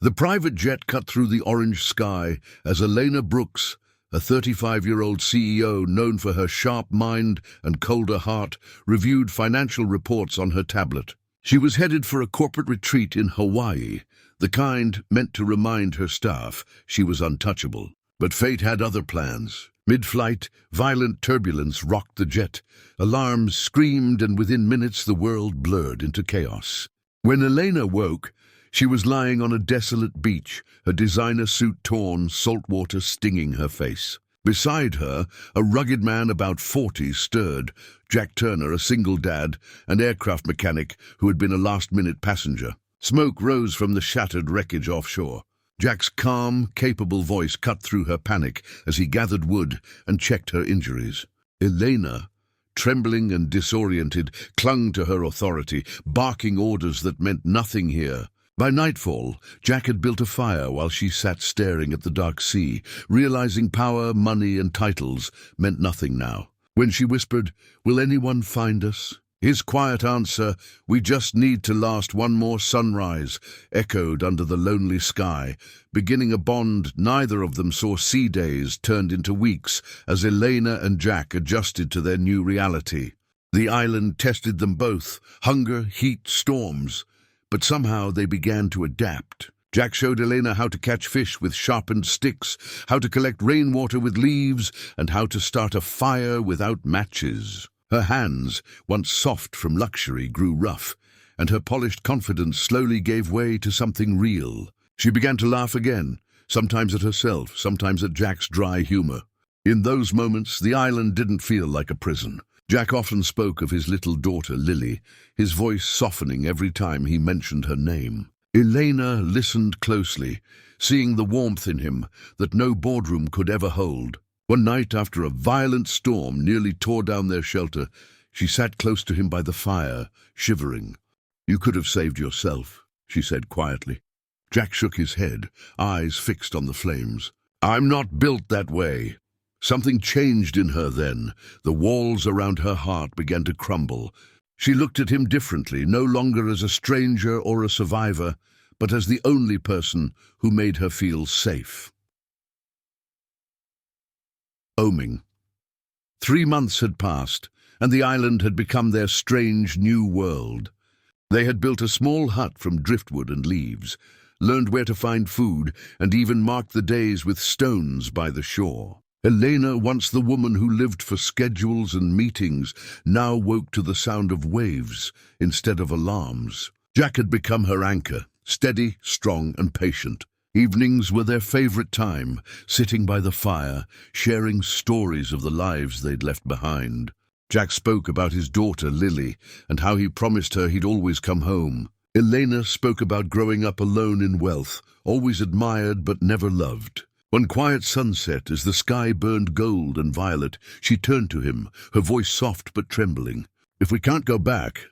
The private jet cut through the orange sky as Elena Brooks, a 35-year-old CEO known for her sharp mind and colder heart, reviewed financial reports on her tablet. She was headed for a corporate retreat in Hawaii, the kind meant to remind her staff she was untouchable. But fate had other plans. Mid-flight, violent turbulence rocked the jet. Alarms screamed, and within minutes the world blurred into chaos. When Elena woke, she was lying on a desolate beach, her designer suit torn, salt water stinging her face. Beside her, a rugged man about 40 stirred, Jack Turner, a single dad, an aircraft mechanic who had been a last-minute passenger. Smoke rose from the shattered wreckage offshore. Jack's calm, capable voice cut through her panic as he gathered wood and checked her injuries. Elena, trembling and disoriented, clung to her authority, barking orders that meant nothing here. By nightfall, Jack had built a fire while she sat staring at the dark sea, realizing power, money, and titles meant nothing now. When she whispered, "Will anyone find us?" his quiet answer, "We just need to last one more sunrise," echoed under the lonely sky. Beginning a bond neither of them saw sea days turned into weeks as Elena and Jack adjusted to their new reality. The island tested them both, hunger, heat, storms. But somehow they began to adapt. Jack showed Elena how to catch fish with sharpened sticks, how to collect rainwater with leaves, and how to start a fire without matches. Her hands, once soft from luxury, grew rough, and her polished confidence slowly gave way to something real. She began to laugh again, sometimes at herself, sometimes at Jack's dry humor. In those moments, the island didn't feel like a prison. Jack often spoke of his little daughter, Lily, his voice softening every time he mentioned her name. Elena listened closely, seeing the warmth in him that no boardroom could ever hold. One night, after a violent storm nearly tore down their shelter, she sat close to him by the fire, shivering. "You could have saved yourself," she said quietly. Jack shook his head, eyes fixed on the flames. "I'm not built that way." Something changed in her then. The walls around her heart began to crumble. She looked at him differently, no longer as a stranger or a survivor, but as the only person who made her feel safe. Oming. 3 months had passed, and the island had become their strange new world. They had built a small hut from driftwood and leaves, learned where to find food, and even marked the days with stones by the shore. Elena, once the woman who lived for schedules and meetings, now woke to the sound of waves instead of alarms. Jack had become her anchor, steady, strong, and patient. Evenings were their favorite time, sitting by the fire, sharing stories of the lives they'd left behind. Jack spoke about his daughter, Lily, and how he promised her he'd always come home. Elena spoke about growing up alone in wealth, always admired but never loved. One quiet sunset, as the sky burned gold and violet, she turned to him, her voice soft but trembling. "If we can't go back,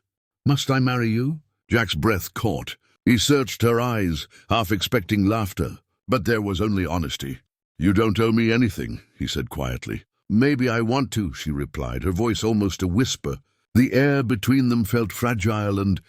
must I marry you?" Jack's breath caught. He searched her eyes, half expecting laughter, but there was only honesty. "You don't owe me anything," he said quietly. "Maybe I want to," she replied, her voice almost a whisper. The air between them felt fragile, and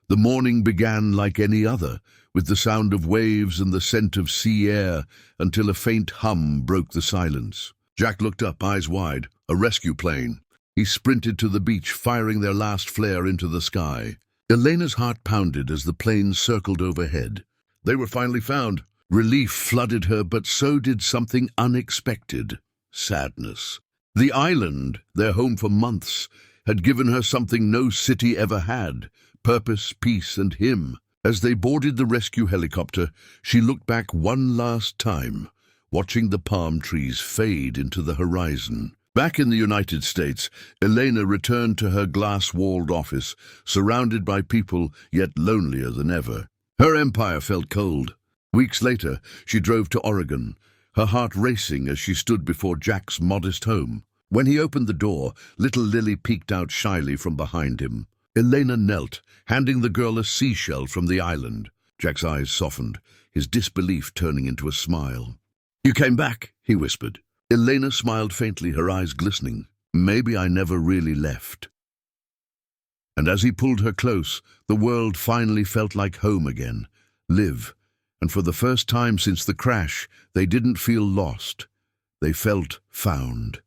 the morning began like any other, with the sound of waves and the scent of sea air, until a faint hum broke the silence. Jack looked up, eyes wide. A rescue plane. He sprinted to the beach, firing their last flare into the sky. Elena's heart pounded as the plane circled overhead. They were finally found. Relief flooded her, but so did something unexpected. Sadness. The island, their home for months, had given her something no city ever had: purpose, peace, and him. As they boarded the rescue helicopter, she looked back one last time, watching the palm trees fade into the horizon. Back in the United States, Elena returned to her glass-walled office, surrounded by people yet lonelier than ever. Her empire felt cold. Weeks later, she drove to Oregon, her heart racing as she stood before Jack's modest home. When he opened the door, little Lily peeked out shyly from behind him. Elena knelt, handing the girl a seashell from the island. Jack's eyes softened, his disbelief turning into a smile. "You came back," he whispered. Elena smiled faintly, her eyes glistening. "Maybe I never really left." And as he pulled her close, the world finally felt like home again. Live, And for the first time since the crash, they didn't feel lost. They felt found.